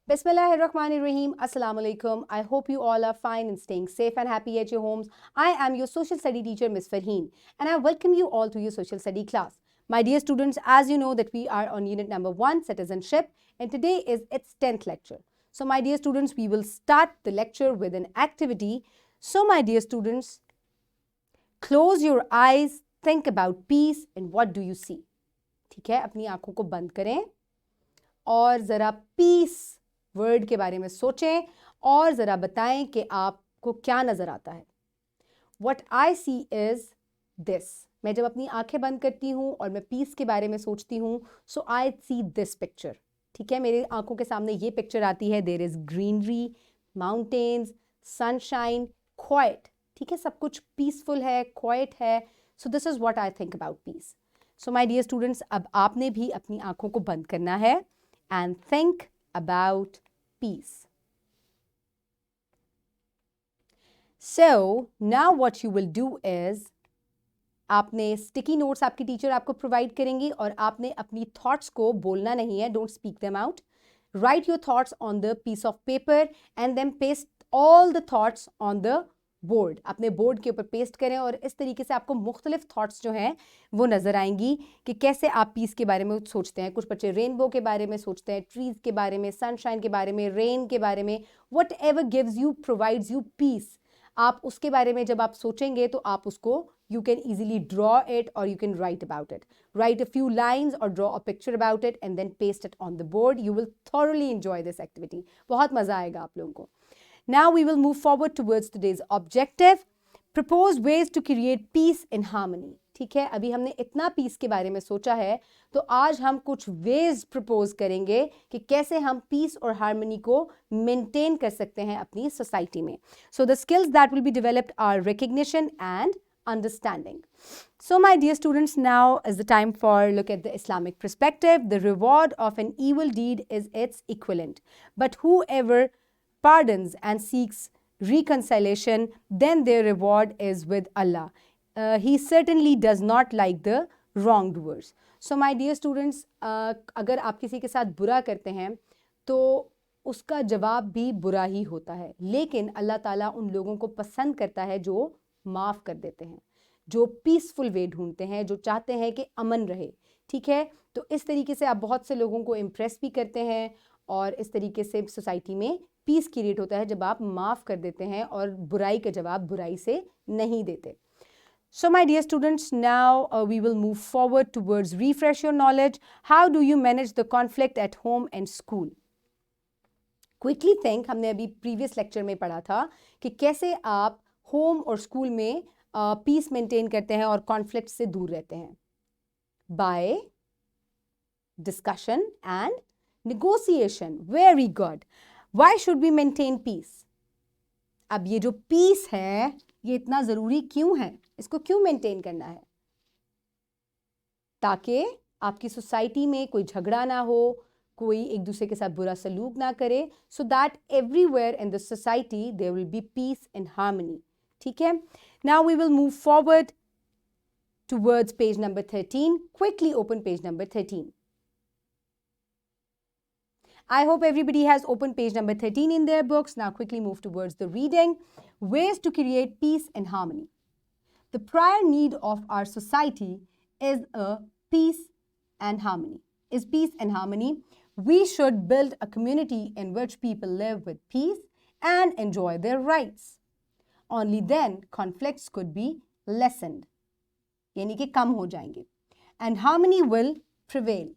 Bismillahirrahmanirrahim. Assalamu alaikum. I hope you all are fine and staying safe and happy at your homes. I am your social study teacher, Miss Farheen, and I welcome you all to your social study class. My dear students, as you know that we are on unit number 1, citizenship, and today is its 10th lecture. So my dear students, we will start the lecture with an activity. So my dear students, close your eyes, think about peace and what do you see? ठीक है, अपनी आंखों को बंद करें और ज़रा piece word के बारे में सोचें और ज़रा बताएं कि आपको क्या नज़र आता है. What I see is this. मैं जब अपनी आंखें बंद करती हूँ और मैं पीस के बारे में सोचती हूँ, so I see this picture. ठीक है, मेरी आंखों के सामने ये पिक्चर आती है. There is greenery, mountains, sunshine, quiet. ठीक है, सब कुछ पीसफुल है, quiet है. So this is what I think about peace. So my dear students, अब आपने भी अपनी आंखों को बंद करना है and think about peace. So now what you will do is आपने स्टिकी नोट्स आपकी टीचर आपको प्रोवाइड करेंगी और आपने अपनी थॉट्स को बोलना नहीं है. Don't speak them out. Write your thoughts on the piece of paper and then paste all the thoughts on the board. अपने बोर्ड के ऊपर पेस्ट करें और इस तरीके से आपको मुख्तलिफ थॉट्स जो हैं वो नज़र आएंगी कि कैसे आप पीस के बारे में सोचते हैं. कुछ बच्चे रेनबो के बारे में सोचते हैं, ट्रीज़ के बारे में, सनशाइन के बारे में, रेन के बारे में. Whatever gives you provides you peace. आप उसके बारे में जब आप सोचेंगे तो आप उसको you can easily draw it or you can write about it. Write a few lines or draw a picture about it and then paste it on the board. You will thoroughly enjoy this activity. बहुत मज़ा आएगा आप लोगों को. Now we will move forward towards today's objective. Propose ways to create peace and harmony. ठीक है, अभी हमने इतना पीस के बारे में सोचा है तो आज हम कुछ वेज प्रपोज करेंगे कि कैसे हम पीस और हार्मनी को मेंटेन कर सकते हैं अपनी सोसाइटी में. So the skills that will be developed are recognition and understanding. So my dear students, now is the time for look at the Islamic perspective. The reward of an evil deed is its equivalent. But whoever pardons and seeks reconciliation, then their reward is with Allah. He certainly does not like the wrongdoers. So my dear students, अगर आप किसी के साथ बुरा करते हैं तो उसका जवाब भी बुरा ही होता है. लेकिन अल्लाह ताला उन लोगों को पसंद करता है जो माफ़ कर देते हैं, जो पीसफुल वे ढूंढते हैं, जो चाहते हैं कि अमन रहे. ठीक है, तो इस तरीके से आप बहुत से लोगों को इम्प्रेस भी करते हैं और इस तरीके से सोसाइटी में पीस क्रिएट होता है जब आप माफ़ कर देते हैं और बुराई का जवाब बुराई से नहीं देते. So my dear students, now we will move forward towards refresh your knowledge. How do you manage the conflict at home and school? Quickly think, हमने अभी प्रीवियस लेक्चर में पढ़ा था कि कैसे आप होम और स्कूल में पीस मेंटेन करते हैं और कॉन्फ्लिक्ट से दूर रहते हैं. By discussion and negotiation. Very good. Why should we maintain peace? अब ये जो पीस है ये इतना ज़रूरी क्यों है? इसको क्यों मेंटेन करना है? ताकि आपकी सोसाइटी में कोई झगड़ा ना हो, कोई एक दूसरे के साथ बुरा सलूक ना करे, so that everywhere in the society there will be peace and harmony. ठीक है, now we will move forward towards page number 13. Quickly open page number 13. I hope everybody has opened page number 13 in their books. Now quickly move towards the reading. Ways to create peace and harmony. The prior need of our society is peace and harmony. We should build a community in which people live with peace and enjoy their rights. Only then conflicts could be lessened. यानी कि कम हो जाएंगे. And harmony will prevail.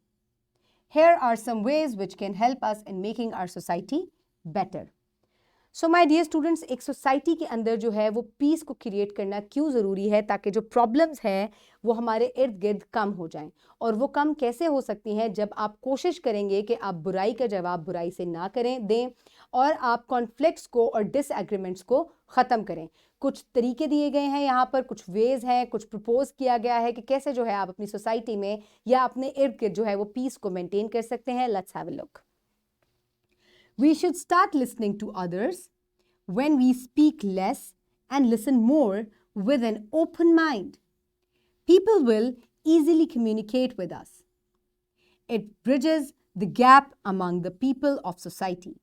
Here are some ways which can help us in making our society better. So my dear students, एक society के अंदर जो है वो पीस को क्रिएट करना क्यों ज़रूरी है? ताकि जो प्रॉब्लम्स हैं वो हमारे इर्द गिर्द कम हो जाएं. और वो कम कैसे हो सकती हैं? जब आप कोशिश करेंगे कि आप बुराई का जवाब बुराई से ना दें और आप कॉन्फ्लिक्ट्स को और डिसएग्रीमेंट्स को ख़त्म करें. कुछ तरीके दिए गए हैं यहाँ पर, कुछ वेज हैं, कुछ प्रपोज किया गया है कि कैसे जो है आप अपनी सोसाइटी में या अपने इर्द गिर्द जो है वो पीस को मेंटेन कर सकते हैं. Let's have a look. We should start listening to others. When we speak less and listen more with an open mind, people will easily communicate with us. It bridges the gap among the people of society.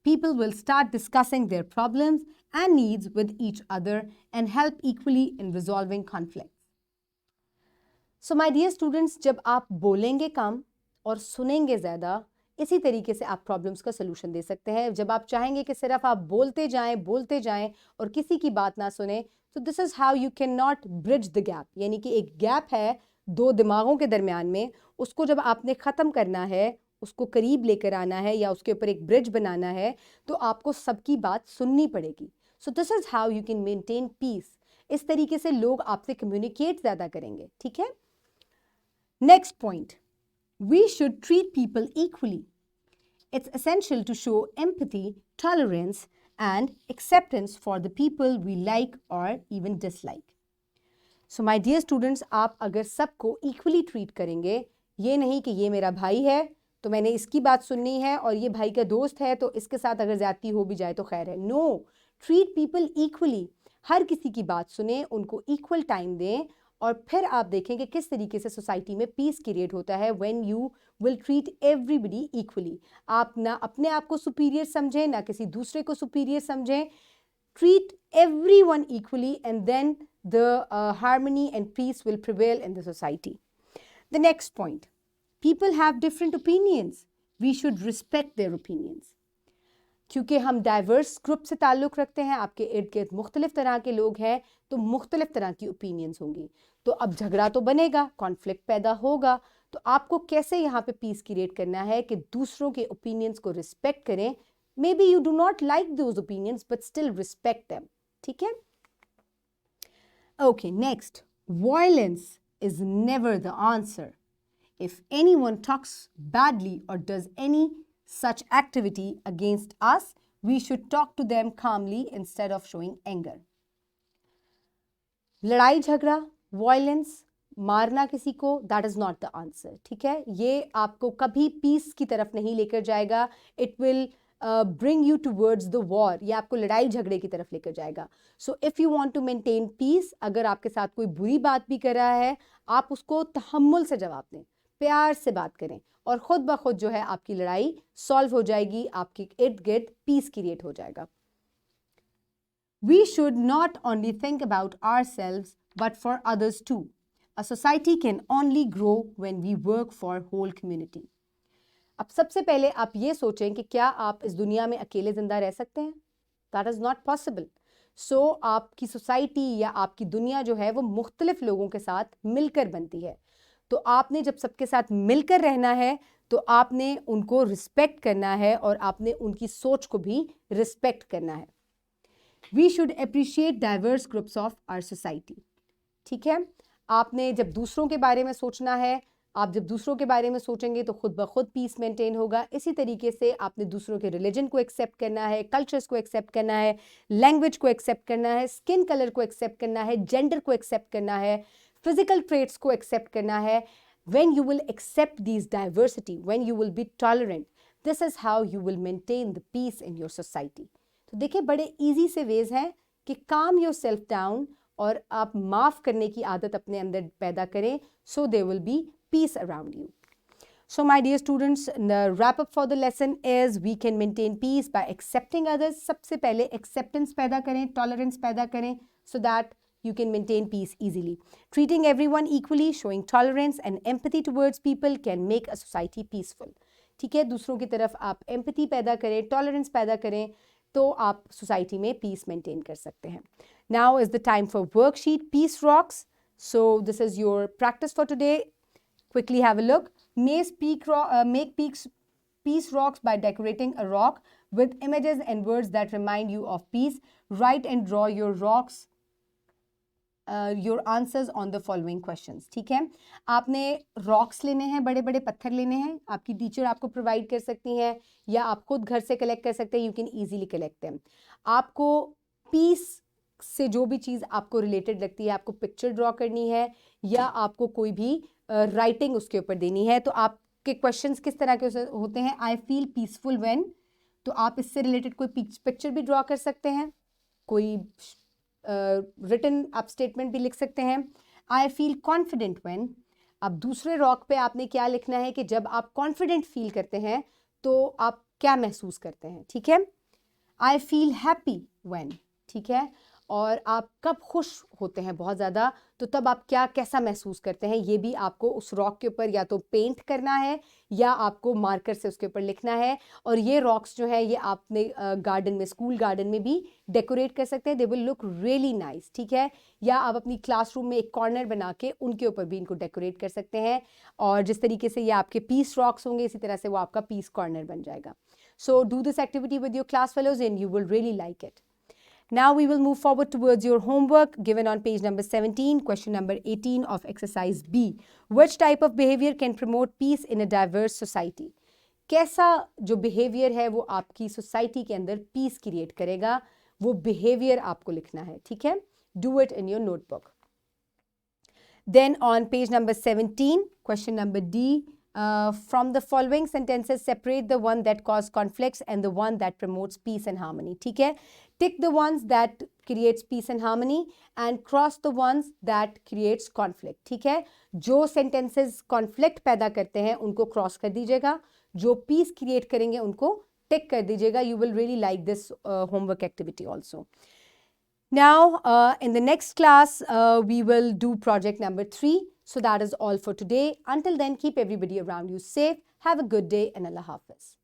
People will start discussing their problems and needs with each other and help equally in resolving conflicts. So my dear students, जब आप बोलेंगे कम और सुनेंगे ज़्यादा, इसी तरीके से आप प्रॉब्लम्स का सलूशन दे सकते हैं. जब आप चाहेंगे कि सिर्फ आप बोलते जाएं और किसी की बात ना सुने, तो this is how you can not bridge the gap. यानी कि एक गैप है दो दिमागों के दरमियान में, उसको जब आपने ख़त्म करना है, उसको करीब लेकर आना है या उसके ऊपर एक ब्रिज बनाना है, तो आपको सबकी बात सुननी पड़ेगी. So this is how you can maintain piece. इस तरीके से लोग आपसे कम्युनिकेट ज़्यादा करेंगे. ठीक है. Next point, we should treat people equally. It's essential to show empathy, tolerance, and acceptance for the people we like or even dislike. So my dear students, आप अगर सबको equally treat करेंगे, ये नहीं कि ये मेरा भाई है तो मैंने इसकी बात सुननी है और ये भाई का दोस्त है तो इसके साथ अगर ज्यादती हो भी जाए तो खैर है. No, treat people equally. हर किसी की बात सुने, उनको equal time दें और फिर आप देखेंगे किस तरीके से सोसाइटी में पीस क्रिएट होता है when you will treat everybody equally. आप ना अपने आप को सुपीरियर समझें, ना किसी दूसरे को सुपीरियर समझें. Treat everyone equally and then the harmony and peace will prevail in the society. The next point, people have different opinions. We should respect their opinions. क्योंकि हम डाइवर्स ग्रुप से ताल्लुक़ रखते हैं, आपके इर्द गिर्द मुख्तलिफ तरह के लोग हैं, तो मुख्तलिफ तरह की ओपिनियंस होंगी. तो अब झगड़ा तो बनेगा, कॉन्फ्लिक्ट पैदा होगा. तो आपको कैसे यहाँ पे पीस क्रिएट करना है कि दूसरों के ओपिनियंस को रिस्पेक्ट करें. Maybe you do not like those opinions but still respect them. ठीक है. Okay, next, violence is never the answer. If anyone talks badly or does any such activity against us, we should talk to them calmly instead of showing anger. लड़ाई झगड़ा, violence, मारना किसी को, that is not the answer. ठीक है. ये आपको कभी पीस की तरफ नहीं लेकर जाएगा. It will bring you towards the war. ये आपको लड़ाई झगड़े की तरफ लेकर जाएगा. So if you want to maintain peace, अगर आपके साथ कोई बुरी बात भी कर रहा है, आप उसको तहम्मुल से जवाब दें, प्यार से बात करें और खुद ब खुद जो है आपकी लड़ाई सॉल्व हो जाएगी, आपके इर्द गिर्द पीस क्रिएट हो जाएगा. We should not only think about ourselves but for others too. A society can only grow when we work for whole community. अब सबसे पहले आप ये सोचें कि क्या आप इस दुनिया में अकेले जिंदा रह सकते हैं? That is not possible. So आपकी सोसाइटी या आपकी दुनिया जो है वो मुख्तलिफ लोगों के साथ मिलकर बनती है. तो आपने जब सबके साथ मिलकर रहना है तो आपने उनको रिस्पेक्ट करना है और आपने उनकी सोच को भी रिस्पेक्ट करना है. We should appreciate diverse groups of our society. ठीक है. आपने जब दूसरों के बारे में सोचना है, आप जब दूसरों के बारे में सोचेंगे तो खुद ब खुद पीस मेंटेन होगा. इसी तरीके से आपने दूसरों के रिलीजन को एक्सेप्ट करना है, कल्चर्स को एक्सेप्ट करना है, लैंग्वेज को एक्सेप्ट करना है, स्किन कलर को एक्सेप्ट करना है, जेंडर को एक्सेप्ट करना है, फिजिकल ट्रेट्स को एक्सेप्ट करना है. When you will accept these diversity, when you will be tolerant, this is how you will maintain the peace in your society. तो देखिए बड़े easy से ways हैं कि calm yourself down और आप माफ़ करने की आदत अपने अंदर पैदा करें, so there will be peace around you. So my dear students, the wrap up for the lesson is we can maintain peace by accepting others. सबसे पहले acceptance पैदा करें, tolerance पैदा करें, so that you can maintain peace easily. Treating everyone equally, showing tolerance and empathy towards people can make a society peaceful. ठीक है. दूसरों की तरफ आप empathy पैदा करें, tolerance पैदा करें तो आप सोसाइटी में peace maintain कर सकते हैं. Now is the time for worksheet Peace Rocks. So this is your practice for today. Quickly have a look. Make peace rocks by decorating a rock with images and words that remind you of peace. Write and draw your rocks. Your answers on the following questions. ठीक है. आपने rocks लेने हैं, बड़े बड़े पत्थर लेने हैं. आपकी टीचर आपको प्रोवाइड कर सकती हैं या आप खुद घर से कलेक्ट कर सकते हैं. You can easily collect them. आपको पीस से जो भी चीज़ आपको रिलेटेड लगती है, आपको पिक्चर ड्रॉ करनी है या आपको कोई भी राइटिंग उसके ऊपर देनी है. तो आपके क्वेश्चंस किस तरह के होते हैं? आई फील पीसफुल व्हेन, तो आप इससे रिलेटेड कोई पिक्चर भी ड्रॉ कर सकते हैं, कोई रिटन आप स्टेटमेंट भी लिख सकते हैं. आई फील कॉन्फिडेंट व्हेन, अब दूसरे रॉक पे आपने क्या लिखना है कि जब आप कॉन्फिडेंट फील करते हैं तो आप क्या महसूस करते हैं, ठीक है। आई फील हैप्पी व्हेन, ठीक है। और आप कब खुश होते हैं बहुत ज़्यादा, तो तब आप क्या कैसा महसूस करते हैं, ये भी आपको उस रॉक के ऊपर या तो पेंट करना है या आपको मार्कर से उसके ऊपर लिखना है। और ये रॉक्स जो है ये आपने गार्डन में, स्कूल गार्डन में भी डेकोरेट कर सकते हैं, they will look really nice, ठीक है। या आप अपनी क्लासरूम में एक कॉर्नर बना के उनके ऊपर भी इनको डेकोरेट कर सकते हैं। और जिस तरीके से ये आपके पीस रॉक्स होंगे इसी तरह से वो आपका पीस कॉर्नर बन जाएगा। So do this activity with your class fellows and you will really like it. Now we will move forward towards your homework given on page number 17, question number 18 of exercise B. Which type of behavior can promote peace in a diverse society? कैसा जो behavior है वो आपकी society के अंदर peace create करेगा, वो behavior आपको लिखना है, ठीक है। Do it in your notebook. Then on page number 17, question number D, from the following sentences separate the one that cause conflicts and the one that promotes peace and harmony, ठीक है। Tick the ones that creates peace and harmony and cross the ones that creates conflict, ठीक है। जो sentences conflict पैदा करते हैं उनको cross कर दीजिएगा, जो peace create करेंगे उनको tick कर दीजिएगा। You will really like this homework activity also. Now, in the next class, we will do project number 3. So that is all for today. Until then, keep everybody around you safe. Have a good day and Allah Hafiz.